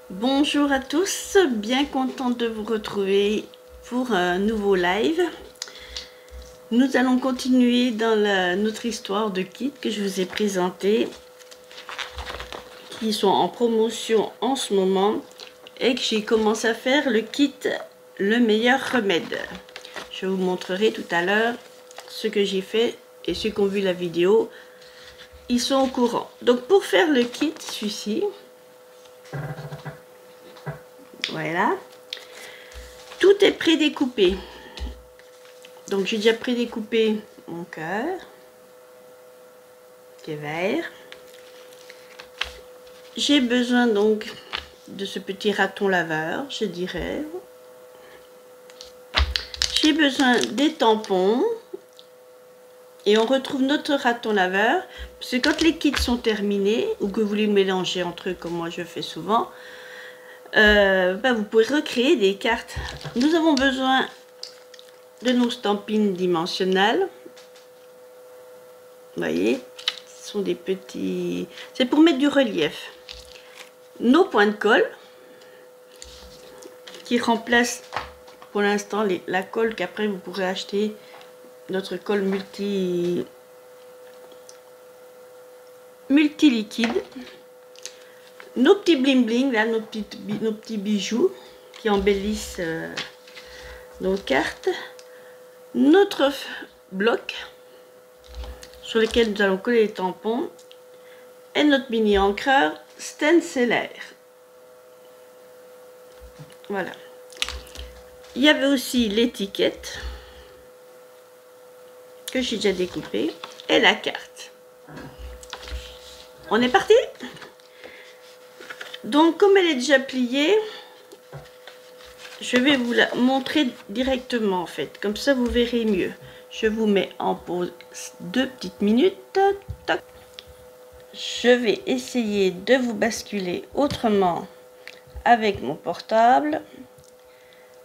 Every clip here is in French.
Bonjour à tous, bien contente de vous retrouver pour un nouveau live. Nous allons continuer dans notre histoire de kits que je vous ai présenté, qui sont en promotion en ce moment et que j'ai commencé à faire le kit Le meilleur remède. Je vous montrerai tout à l'heure ce que j'ai fait et ceux qui ont vu la vidéo, ils sont au courant. Donc pour faire le kit, celui-ci, voilà, tout est prédécoupé. Donc j'ai déjà prédécoupé mon cœur, qui est vert. J'ai besoin donc de ce petit raton laveur, je dirais. J'ai besoin des tampons. Et on retrouve notre raton laveur, parce que quand les kits sont terminés, ou que vous voulez mélanger entre eux, comme moi je fais souvent, vous pouvez recréer des cartes. Nous avons besoin de nos stampines dimensionnelles. Vous voyez, ce sont des petits... C'est pour mettre du relief. Nos points de colle, qui remplacent pour l'instant la colle qu'après vous pourrez acheter, notre colle multi-liquide. Nos petits bling bling, là, nos petits bijoux qui embellissent nos cartes. Notre bloc sur lequel nous allons coller les tampons. Et notre mini encreur stencilaire. Voilà. Il y avait aussi l'étiquette que j'ai déjà découpée et la carte. On est parti? Donc comme elle est déjà pliée, je vais vous la montrer directement en fait, comme ça vous verrez mieux. Je vous mets en pause 2 petites minutes. Toc. Je vais essayer de vous basculer autrement avec mon portable.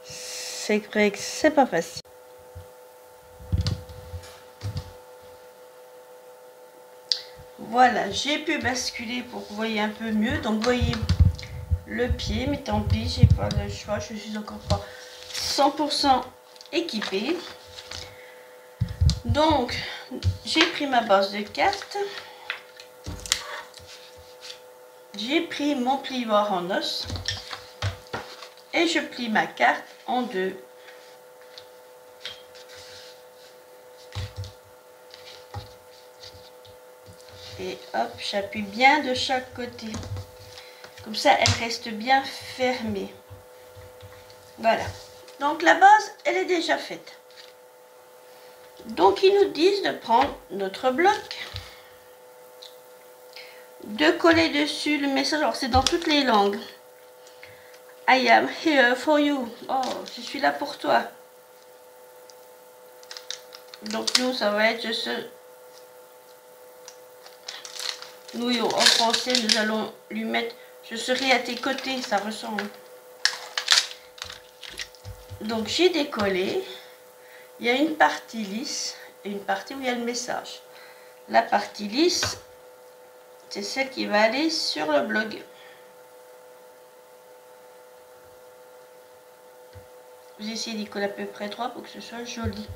C'est vrai que c'est pas facile. Voilà, j'ai pu basculer pour que vous voyez un peu mieux. Donc vous voyez le pied, mais tant pis, j'ai pas le choix, je suis encore pas 100% équipée. Donc j'ai pris ma base de cartes, j'ai pris mon plioir en os et je plie ma carte en deux. Et hop, j'appuie bien de chaque côté. Comme ça, elle reste bien fermée. Voilà. Donc la base, elle est déjà faite. Donc ils nous disent de prendre notre bloc, de coller dessus le message. Alors c'est dans toutes les langues. I am here for you. Oh, je suis là pour toi. Donc nous, ça va être nous, en français, nous allons lui mettre je serai à tes côtés, ça ressemble. Donc j'ai décollé. Il y a une partie lisse et une partie où il y a le message. La partie lisse, c'est celle qui va aller sur le blog. J'ai essayé d'y coller à peu près 3 pour que ce soit joli.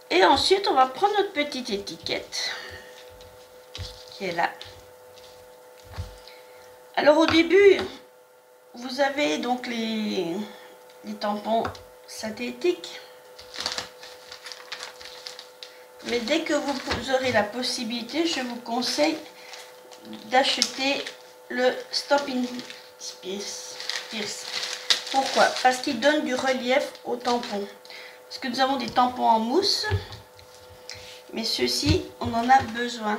Et ensuite, on va prendre notre petite étiquette qui est là. Alors au début, vous avez donc les tampons synthétiques. Mais dès que vous aurez la possibilité, je vous conseille d'acheter le Stampin' Pierce. Pourquoi? Parce qu'il donne du relief aux tampons. Parce que nous avons des tampons en mousse, mais ceux-ci, on en a besoin.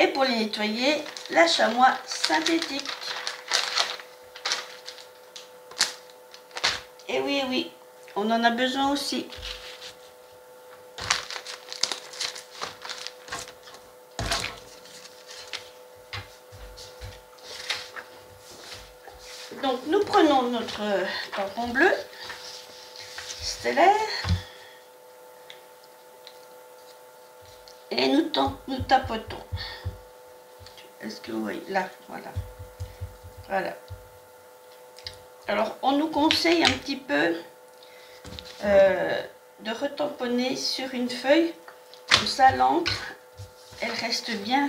Et pour les nettoyer, la chamois synthétique. Et oui, oui, on en a besoin aussi. Donc nous prenons notre tampon bleu stellaire et nous tapotons Est-ce que vous voyez? Là, voilà. Voilà. Alors, on nous conseille un petit peu de retamponner sur une feuille. Comme ça, l'encre, elle reste bien.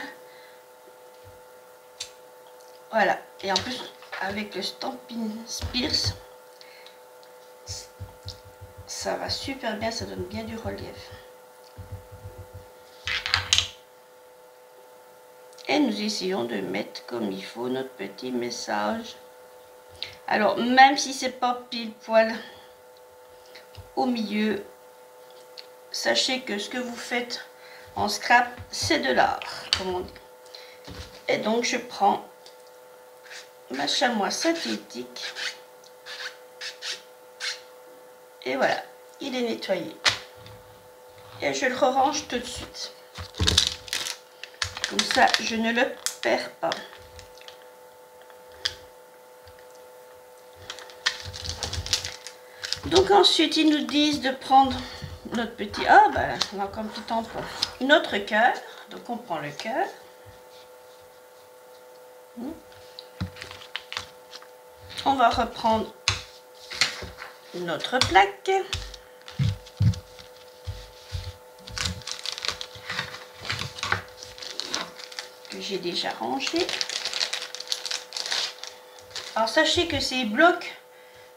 Voilà. Et en plus, avec le Stampin' Spears, ça va super bien, ça donne bien du relief. Et nous essayons de mettre comme il faut notre petit message. Alors, même si c'est pas pile poil au milieu, sachez que ce que vous faites en scrap, c'est de l'art, comme on dit. Et donc, je prends ma chamois synthétique. Et voilà, il est nettoyé. Et je le range tout de suite. Comme ça, je ne le perds pas. Donc ensuite, ils nous disent de prendre notre petit... Ah, ben, on a encore un petit tampon. Notre cœur. Donc on prend le cœur. On va reprendre notre plaque. Que j'ai déjà rangé. Alors sachez que ces blocs,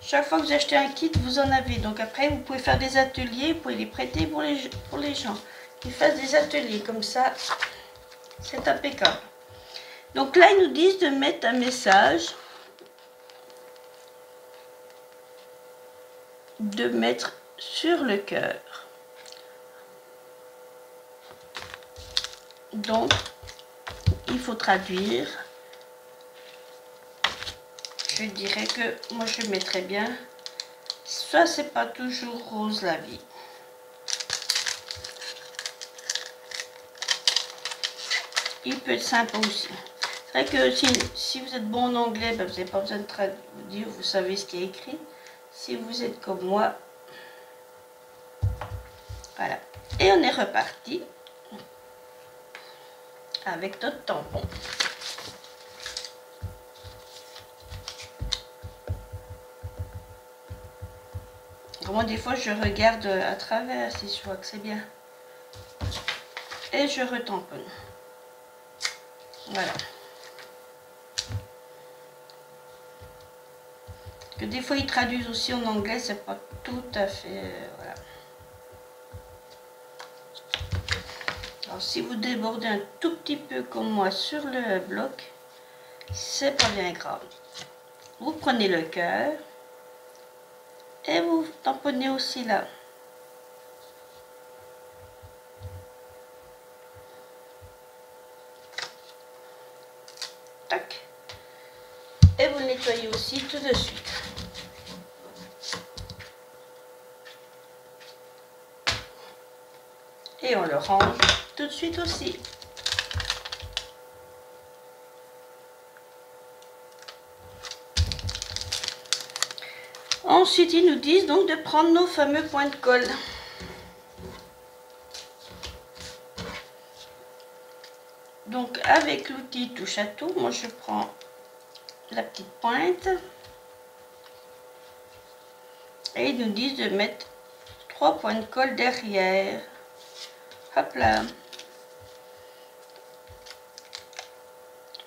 chaque fois que vous achetez un kit, vous en avez. Donc après, vous pouvez faire des ateliers, vous pouvez les prêter pour les gens qui fassent des ateliers. Comme ça, c'est impeccable. Donc là, ils nous disent de mettre un message. De mettre sur le cœur. Donc, il faut traduire. Je dirais que moi je mettrais bien. Ça, c'est pas toujours rose la vie. Il peut être sympa aussi. C'est vrai que si vous êtes bon en anglais, ben vous n'avez pas besoin de traduire, vous savez ce qui est écrit. Si vous êtes comme moi, voilà. Et on est reparti avec notre tampon. Moi, des fois, je regarde à travers si je vois que c'est bien. Et je retamponne. Voilà. Que des fois, ils traduisent aussi en anglais, c'est pas tout à fait... voilà. Alors, si vous débordez un tout petit peu comme moi sur le bloc, c'est pas bien grave. Vous prenez le cœur et vous tamponnez aussi là. Tac. Et vous le nettoyez aussi tout de suite. Et on le range tout de suite aussi. Ensuite, ils nous disent donc de prendre nos fameux points de colle. Donc, avec l'outil touche à tout, moi je prends la petite pointe. Et ils nous disent de mettre 3 points de colle derrière. Hop là.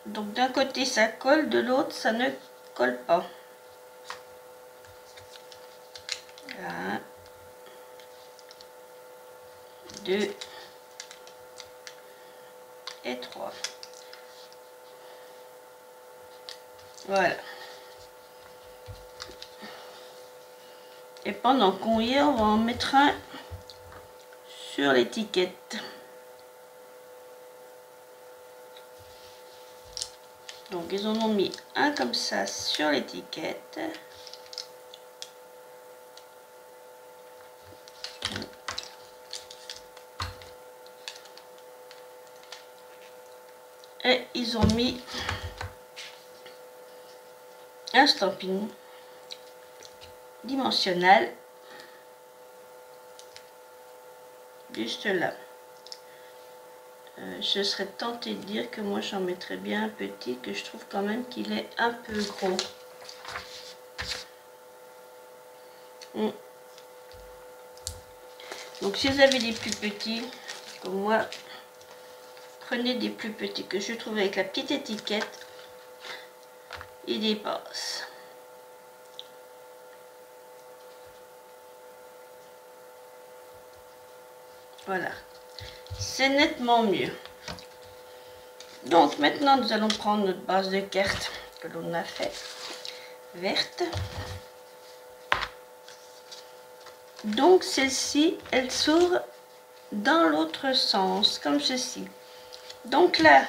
Donc d'un côté ça colle, de l'autre ça ne colle pas. Voilà. 2 et 3. Voilà. Et pendant qu'on y est, on va en mettre un sur l'étiquette. Donc ils en ont mis un comme ça sur l'étiquette. Et ils ont mis un stamping dimensionnel juste là. je serais tentée de dire que moi j'en mettrais bien un petit, que je trouve quand même qu'il est un peu gros. Donc si vous avez des plus petits, comme moi, prenez des plus petits que je trouve avec la petite étiquette, il dépasse. Voilà, c'est nettement mieux. Donc maintenant nous allons prendre notre base de cartes que l'on a fait verte. Donc celle-ci, elle s'ouvre dans l'autre sens, comme ceci. Donc là,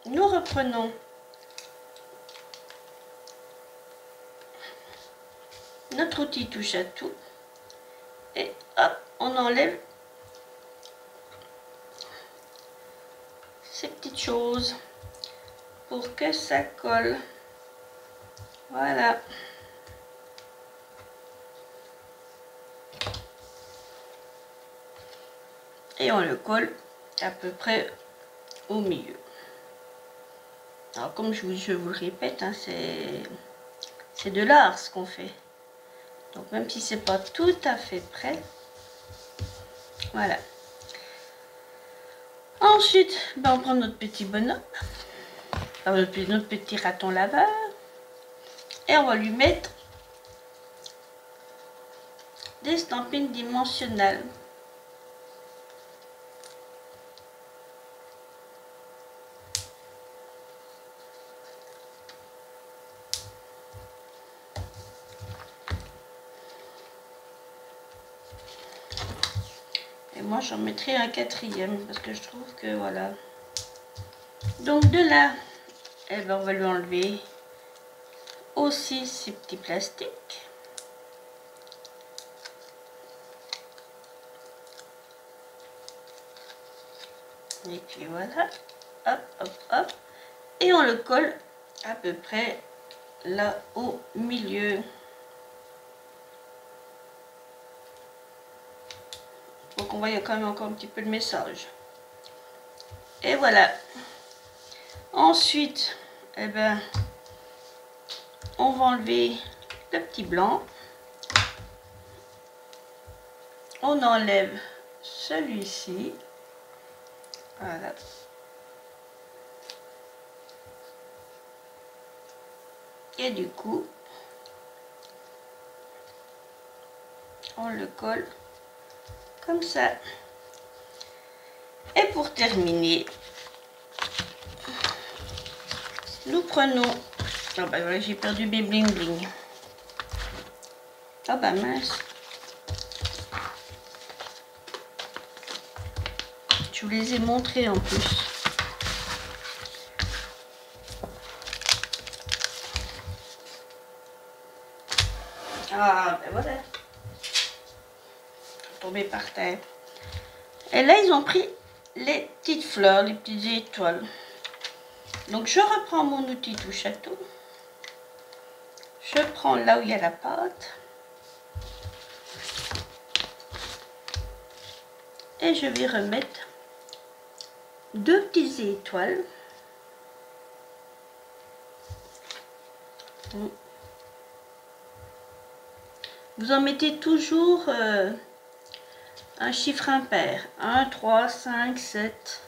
nous reprenons notre outil touche à tout et hop, on enlève ces petites choses pour que ça colle. Voilà. Et on le colle à peu près au milieu. Alors comme je vous le répète, hein, c'est de l'art ce qu'on fait. Donc même si c'est pas tout à fait prêt, voilà. Ensuite, ben, on prend notre petit bonhomme, notre petit raton laveur, et on va lui mettre des stampines dimensionnelles. Et moi j'en mettrai un quatrième parce que je trouve que voilà. Donc de là, eh ben, on va lui enlever aussi ces petits plastiques. Et puis voilà, hop, hop, hop. Et on le colle à peu près là au milieu. Donc on voit il y a quand même encore un petit peu de message. Et voilà. Ensuite, eh ben, on va enlever le petit blanc. On enlève celui-ci. Voilà. Et du coup, on le colle comme ça. Et pour terminer, nous prenons... Oh bah voilà, j'ai perdu mes bling bling. Oh bah mince. Je vous les ai montrés en plus. Ah ben voilà. Tombé par terre. Et là ils ont pris les petites fleurs, les petites étoiles. Donc je reprends mon outil touche à tout. Je prends là où il y a la pâte. Et je vais remettre deux petites étoiles. Vous en mettez toujours un chiffre impair. 1, 3, 5, 7.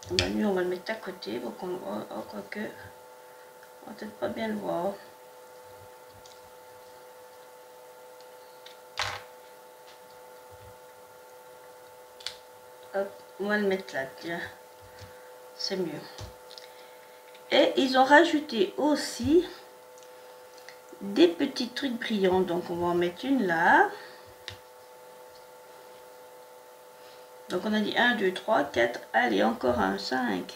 Ben, lui, on va le mettre à côté pour qu'on voit. Oh, quoique, on va peut-être pas bien le voir. Hop, on va le mettre là, tiens. C'est mieux. Et ils ont rajouté aussi des petits trucs brillants. Donc on va en mettre une là. Donc on a dit 1, 2, 3, 4. Allez, encore un, 5.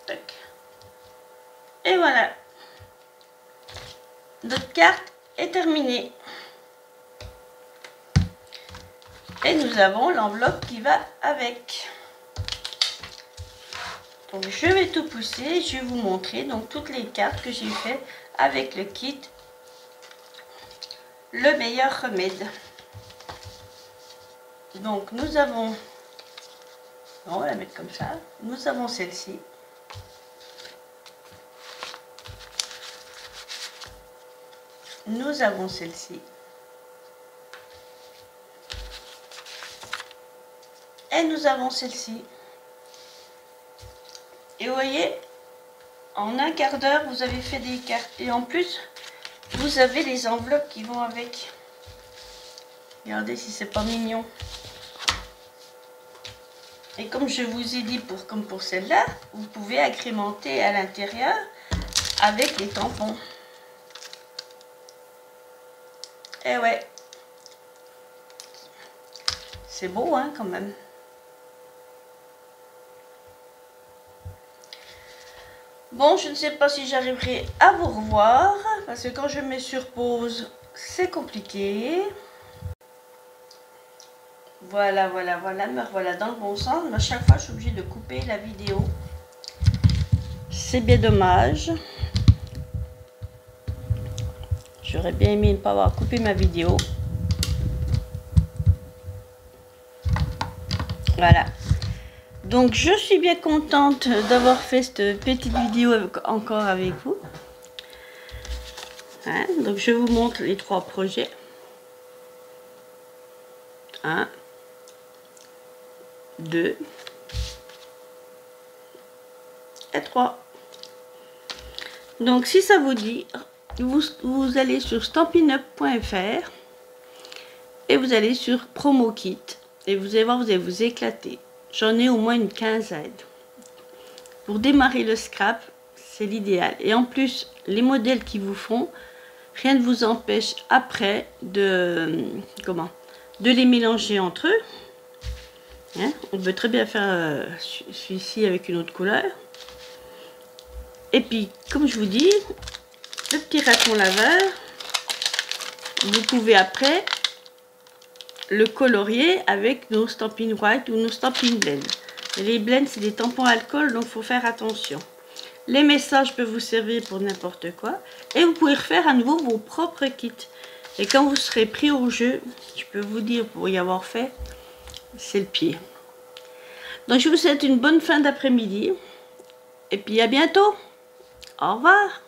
Tac. Et voilà. Notre carte est terminée. Et nous avons l'enveloppe qui va avec. Donc je vais tout pousser, je vais vous montrer donc toutes les cartes que j'ai fait avec le kit Le Meilleur Remède. Donc nous avons, on va la mettre comme ça, nous avons celle-ci. Nous avons celle-ci. Et nous avons celle-ci. Et vous voyez, en un quart d'heure, vous avez fait des cartes. Et en plus, vous avez les enveloppes qui vont avec. Regardez si c'est pas mignon. Et comme je vous ai dit, comme pour celle-là, vous pouvez agrémenter à l'intérieur avec les tampons. Et ouais. C'est beau, hein, quand même. Bon, je ne sais pas si j'arriverai à vous revoir, parce que quand je mets sur pause, c'est compliqué. Voilà, voilà, voilà, me revoilà dans le bon sens. Mais à chaque fois, je suis obligée de couper la vidéo. C'est bien dommage. J'aurais bien aimé ne pas avoir coupé ma vidéo. Voilà. Donc je suis bien contente d'avoir fait cette petite vidéo encore avec vous. Hein, donc je vous montre les 3 projets. 1, 2 et 3. Donc si ça vous dit, vous allez sur stampinup.fr et vous allez sur promo kit et vous allez voir, vous allez vous éclater. J'en ai au moins une quinzaine. Pour démarrer le scrap, c'est l'idéal. Et en plus, les modèles qui vous font, rien ne vous empêche après de les mélanger entre eux. Hein, on peut très bien faire celui-ci avec une autre couleur. Et puis, comme je vous dis, le petit raton laveur, vous pouvez après le colorier avec nos Stampin' White ou nos Stampin' Blend. Et les blends, c'est des tampons alcool, donc il faut faire attention. Les messages peuvent vous servir pour n'importe quoi. Et vous pouvez refaire à nouveau vos propres kits. Et quand vous serez pris au jeu, je peux vous dire, pour y avoir fait, c'est le pied. Donc je vous souhaite une bonne fin d'après-midi. Et puis à bientôt. Au revoir.